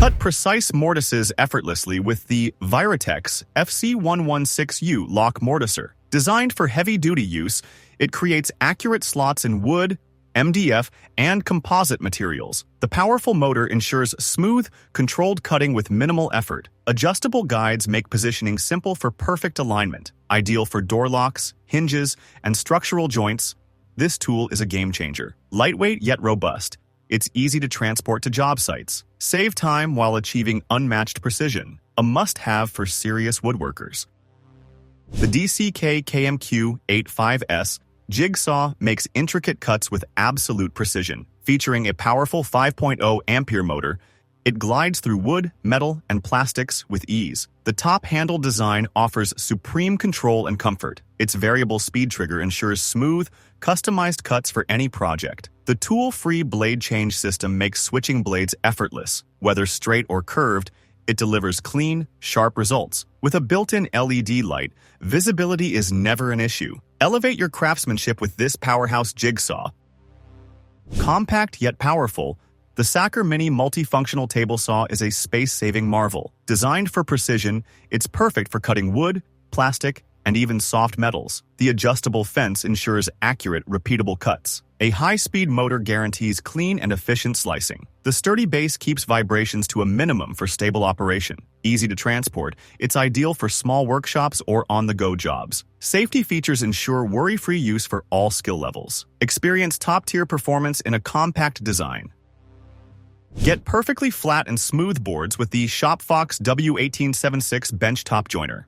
Cut precise mortises effortlessly with the Virutex FC116U lock mortiser. Designed for heavy-duty use, it creates accurate slots in wood, MDF, and composite materials. The powerful motor ensures smooth, controlled cutting with minimal effort. Adjustable guides make positioning simple for perfect alignment. Ideal for door locks, hinges, and structural joints, this tool is a game-changer. Lightweight yet robust, it's easy to transport to job sites. Save time while achieving unmatched precision. A must-have for serious woodworkers. The DCK KMQ85S jigsaw makes intricate cuts with absolute precision. Featuring a powerful 5.0 ampere motor, it glides through wood, metal, and plastics with ease. The top handle design offers supreme control and comfort. Its variable speed trigger ensures smooth, customized cuts for any project. The tool-free blade change system makes switching blades effortless. Whether straight or curved, it delivers clean, sharp results. With a built-in LED light, visibility is never an issue. Elevate your craftsmanship with this powerhouse jigsaw. Compact yet powerful, the Sacker Mini multifunctional table saw is a space-saving marvel. Designed for precision, it's perfect for cutting wood, plastic, and even soft metals. The adjustable fence ensures accurate, repeatable cuts. A high-speed motor guarantees clean and efficient slicing. The sturdy base keeps vibrations to a minimum for stable operation. Easy to transport, it's ideal for small workshops or on-the-go jobs. Safety features ensure worry-free use for all skill levels. Experience top-tier performance in a compact design. Get perfectly flat and smooth boards with the ShopFox W1876 benchtop joiner.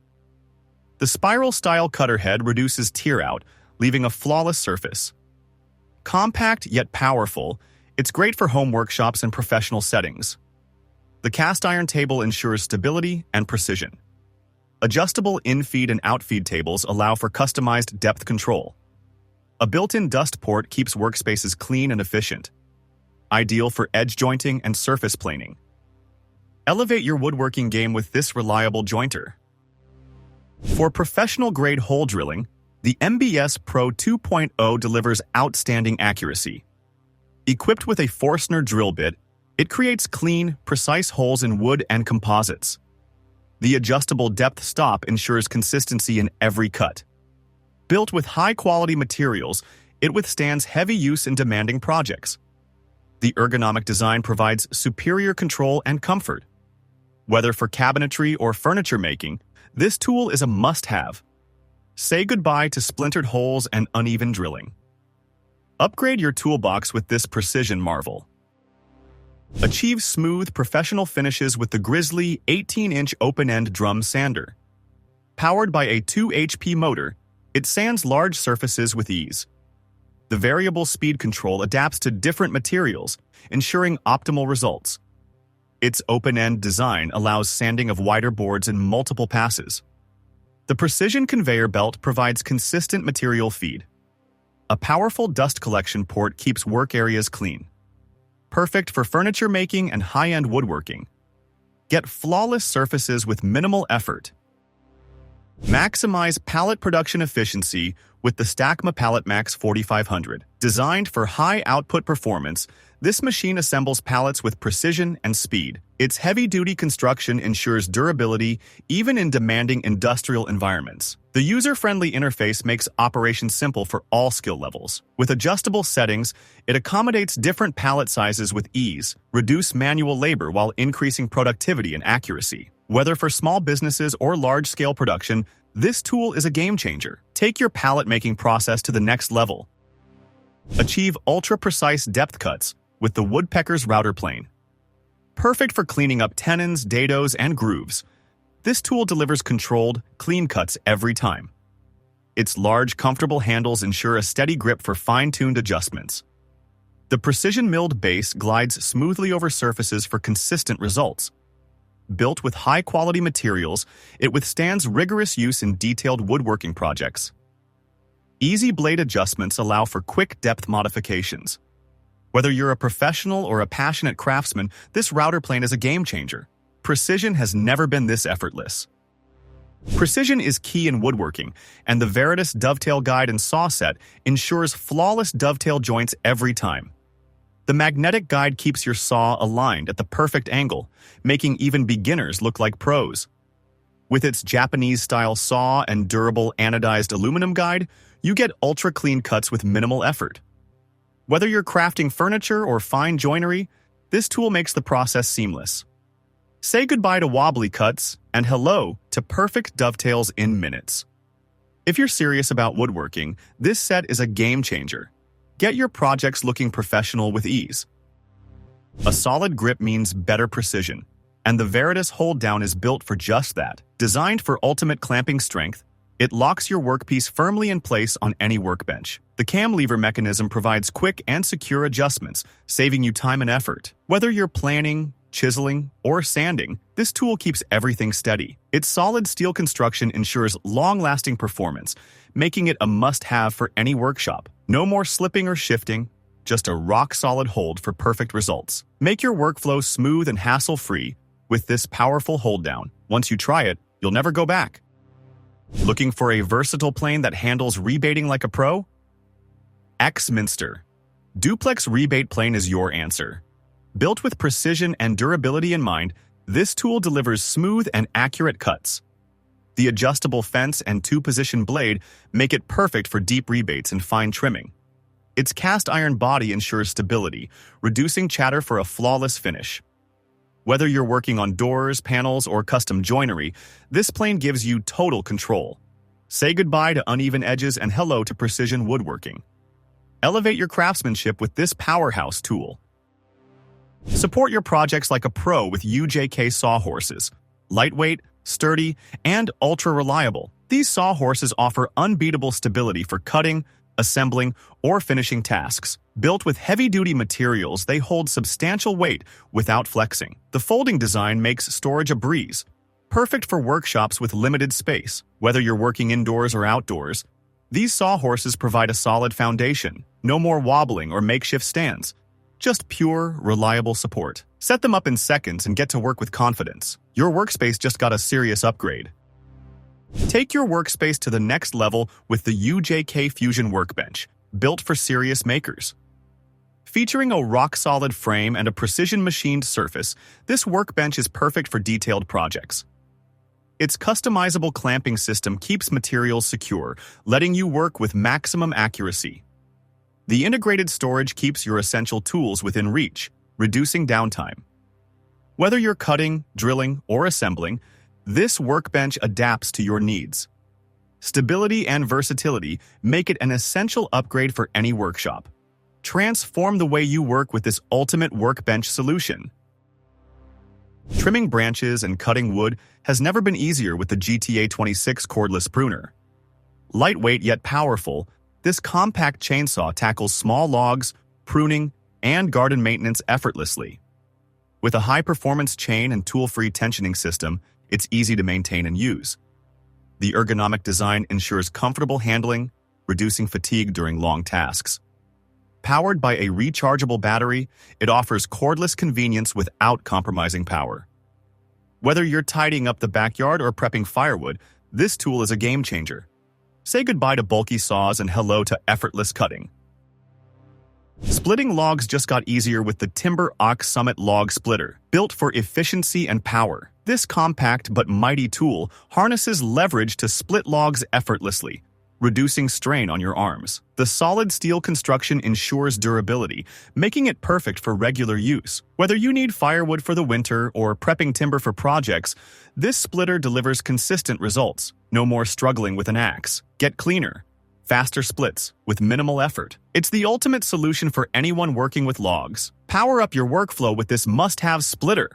The spiral-style Cutterhead reduces tear out, leaving a flawless surface. Compact yet powerful, it's great for home workshops and professional settings. The cast iron table ensures stability and precision. Adjustable in-feed and out-feed tables allow for customized depth control. A built-in dust port keeps workspaces clean and efficient. Ideal for edge jointing and surface planing. Elevate your woodworking game with this reliable jointer. For professional-grade hole drilling, the MBS Pro 2.0 delivers outstanding accuracy. Equipped with a Forstner drill bit, it creates clean, precise holes in wood and composites. The adjustable depth stop ensures consistency in every cut. Built with high-quality materials, it withstands heavy use in demanding projects. The ergonomic design provides superior control and comfort. Whether for cabinetry or furniture making, this tool is a must-have. Say goodbye to splintered holes and uneven drilling. Upgrade your toolbox with this precision marvel. Achieve smooth, professional finishes with the Grizzly 18-inch open-end drum sander. Powered by a 2 HP motor, it sands large surfaces with ease. The variable speed control adapts to different materials, ensuring optimal results. Its open-end design allows sanding of wider boards in multiple passes. The precision conveyor belt provides consistent material feed. A powerful dust collection port keeps work areas clean. Perfect for furniture making and high-end woodworking. Get flawless surfaces with minimal effort. Maximize pallet production efficiency with the Stakma palletmax 4500. Designed for high output performance, this machine assembles pallets with precision and speed. Its heavy-duty construction ensures durability even in demanding industrial environments. The user-friendly interface makes operation simple for all skill levels. With adjustable settings, it accommodates different pallet sizes with ease, reduce manual labor while increasing productivity and accuracy. Whether for small businesses or large-scale production, this tool is a game-changer. Take your pallet-making process to the next level. Achieve ultra-precise depth cuts with the Woodpeckers router plane. Perfect for cleaning up tenons, dados, and grooves, this tool delivers controlled, clean cuts every time. Its large, comfortable handles ensure a steady grip for fine-tuned adjustments. The precision-milled base glides smoothly over surfaces for consistent results. Built with high-quality materials, it withstands rigorous use in detailed woodworking projects. Easy blade adjustments allow for quick depth modifications. Whether you're a professional or a passionate craftsman, this router plane is a game-changer. Precision has never been this effortless. Precision is key in woodworking, and the Veritas Dovetail Guide and Saw Set ensures flawless dovetail joints every time. The magnetic guide keeps your saw aligned at the perfect angle, making even beginners look like pros. With its Japanese-style saw and durable anodized aluminum guide, you get ultra-clean cuts with minimal effort. Whether you're crafting furniture or fine joinery, this tool makes the process seamless. Say goodbye to wobbly cuts and hello to perfect dovetails in minutes. If you're serious about woodworking, this set is a game changer. Get your projects looking professional with ease. A solid grip means better precision, and the Veritas Hold-Down is built for just that. Designed for ultimate clamping strength, it locks your workpiece firmly in place on any workbench. The cam lever mechanism provides quick and secure adjustments, saving you time and effort. Whether you're planing, chiseling, or sanding, this tool keeps everything steady. Its solid steel construction ensures long-lasting performance, making it a must-have for any workshop. No more slipping or shifting, just a rock-solid hold for perfect results. Make your workflow smooth and hassle-free with this powerful hold-down. Once you try it, you'll never go back. Looking for a versatile plane that handles rebating like a pro? AXMINSTER. Duplex rebate plane is your answer. Built with precision and durability in mind, this tool delivers smooth and accurate cuts. The adjustable fence and two-position blade make it perfect for deep rebates and fine trimming. Its cast iron body ensures stability, reducing chatter for a flawless finish. Whether you're working on doors, panels, or custom joinery, this plane gives you total control. Say goodbye to uneven edges and hello to precision woodworking. Elevate your craftsmanship with this powerhouse tool. Support your projects like a pro with UJK Sawhorses. Lightweight, sturdy, and ultra-reliable, these sawhorses offer unbeatable stability for cutting, assembling, or finishing tasks. Built with heavy-duty materials, they hold substantial weight without flexing. The folding design makes storage a breeze, perfect for workshops with limited space. Whether you're working indoors or outdoors, these sawhorses provide a solid foundation. No more wobbling or makeshift stands. Just pure, reliable support. Set them up in seconds and get to work with confidence. Your workspace just got a serious upgrade. Take your workspace to the next level with the UJK Fusion Workbench, built for serious makers. Featuring a rock-solid frame and a precision-machined surface, this workbench is perfect for detailed projects. Its customizable clamping system keeps materials secure, letting you work with maximum accuracy. The integrated storage keeps your essential tools within reach, reducing downtime. Whether you're cutting, drilling, or assembling, this workbench adapts to your needs. Stability and versatility make it an essential upgrade for any workshop. Transform the way you work with this ultimate workbench solution. Trimming branches and cutting wood has never been easier with the GTA26 Cordless Pruner. Lightweight yet powerful, this compact chainsaw tackles small logs, pruning, and garden maintenance effortlessly. With a high-performance chain and tool-free tensioning system, it's easy to maintain and use. The ergonomic design ensures comfortable handling, reducing fatigue during long tasks. Powered by a rechargeable battery, it offers cordless convenience without compromising power. Whether you're tidying up the backyard or prepping firewood, this tool is a game changer. Say goodbye to bulky saws and hello to effortless cutting. Splitting logs just got easier with the TimberOX Summit Log Splitter. Built for efficiency and power, this compact but mighty tool harnesses leverage to split logs effortlessly, reducing strain on your arms. The solid steel construction ensures durability, making it perfect for regular use. Whether you need firewood for the winter or prepping timber for projects, this splitter delivers consistent results. No more struggling with an axe. Get cleaner, faster splits with minimal effort. It's the ultimate solution for anyone working with logs. Power up your workflow with this must-have splitter.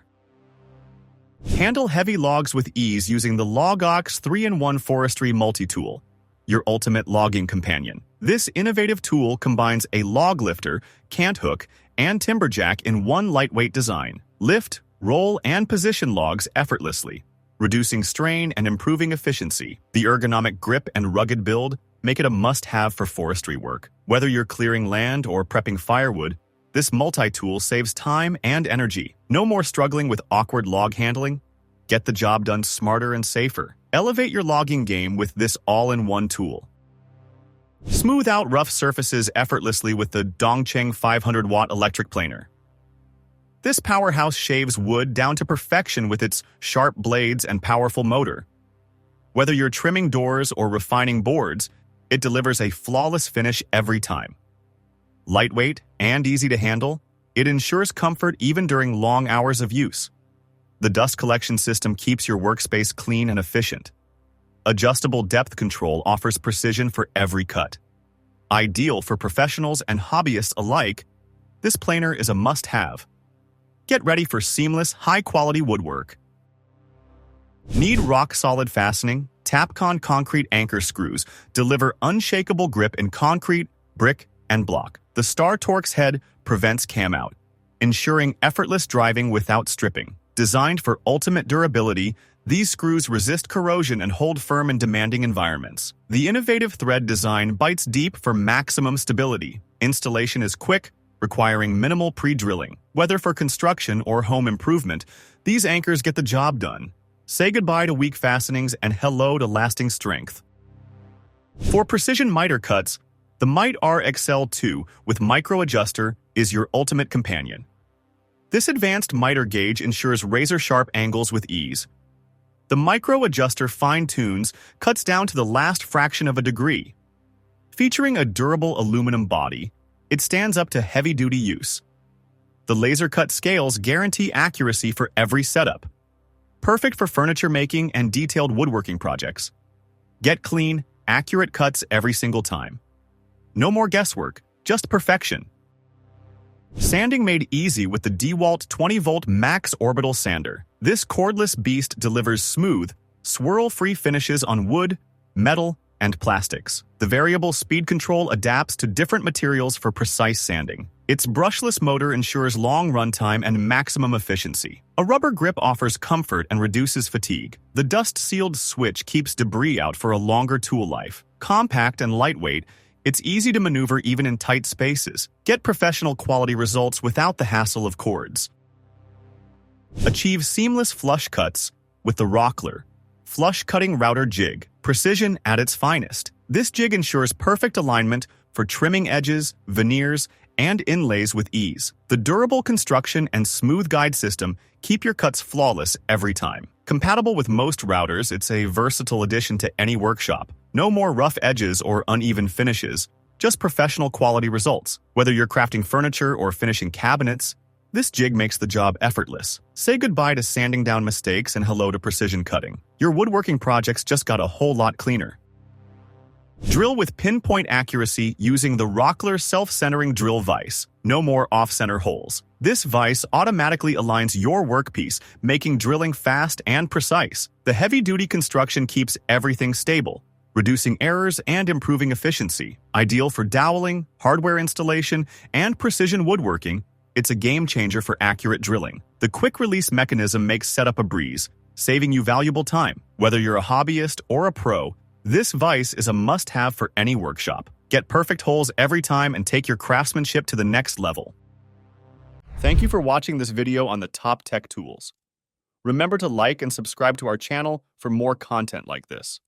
Handle heavy logs with ease using the LogOX 3-in-1 Forestry Multitool, your ultimate logging companion. This innovative tool combines a log lifter, cant hook, and timber jack in one lightweight design. Lift, roll, and position logs effortlessly, reducing strain and improving efficiency. The ergonomic grip and rugged build make it a must-have for forestry work. Whether you're clearing land or prepping firewood, this multi-tool saves time and energy. No more struggling with awkward log handling. Get the job done smarter and safer. Elevate your logging game with this all-in-one tool. Smooth out rough surfaces effortlessly with the Dongcheng 500-watt electric planer. This powerhouse shaves wood down to perfection with its sharp blades and powerful motor. Whether you're trimming doors or refining boards, it delivers a flawless finish every time. Lightweight and easy to handle, it ensures comfort even during long hours of use. The dust collection system keeps your workspace clean and efficient. Adjustable depth control offers precision for every cut. Ideal for professionals and hobbyists alike, this planer is a must-have. Get ready for seamless, high-quality woodwork. Need rock-solid fastening? Tapcon concrete anchor screws deliver unshakable grip in concrete, brick, and block. The Star Torx head prevents cam-out, ensuring effortless driving without stripping. Designed for ultimate durability, these screws resist corrosion and hold firm in demanding environments. The innovative thread design bites deep for maximum stability. Installation is quick, requiring minimal pre-drilling. Whether for construction or home improvement, these anchors get the job done. Say goodbye to weak fastenings and hello to lasting strength. For precision miter cuts, the Mite-R-Excel II with micro adjuster is your ultimate companion. This advanced miter gauge ensures razor-sharp angles with ease. The micro adjuster fine-tunes cuts down to the last fraction of a degree. Featuring a durable aluminum body, it stands up to heavy-duty use. The laser-cut scales guarantee accuracy for every setup. Perfect for furniture making and detailed woodworking projects. Get clean, accurate cuts every single time. No more guesswork, just perfection. Sanding made easy with the DeWalt 20-volt Max Orbital Sander. This cordless beast delivers smooth, swirl-free finishes on wood, metal, and plastics. The variable speed control adapts to different materials for precise sanding. Its brushless motor ensures long runtime and maximum efficiency. A rubber grip offers comfort and reduces fatigue. The dust-sealed switch keeps debris out for a longer tool life. Compact and lightweight, it's easy to maneuver even in tight spaces. Get professional quality results without the hassle of cords. Achieve seamless flush cuts with the Rockler Flush Cutting Router Jig. Precision at its finest. This jig ensures perfect alignment for trimming edges, veneers, and inlays with ease. The durable construction and smooth guide system keep your cuts flawless every time. Compatible with most routers, it's a versatile addition to any workshop. No more rough edges or uneven finishes, just professional quality results. Whether you're crafting furniture or finishing cabinets, this jig makes the job effortless. Say goodbye to sanding down mistakes and hello to precision cutting. Your woodworking projects just got a whole lot cleaner. Drill with pinpoint accuracy using the Rockler self-centering drill vise. No more off-center holes. This vise automatically aligns your workpiece, making drilling fast and precise. The heavy-duty construction keeps everything stable, reducing errors and improving efficiency. Ideal for doweling, hardware installation, and precision woodworking, it's a game-changer for accurate drilling. The quick-release mechanism makes setup a breeze, saving you valuable time. Whether you're a hobbyist or a pro, this vise is a must-have for any workshop. Get perfect holes every time and take your craftsmanship to the next level. Thank you for watching this video on the top tech tools. Remember to like and subscribe to our channel for more content like this.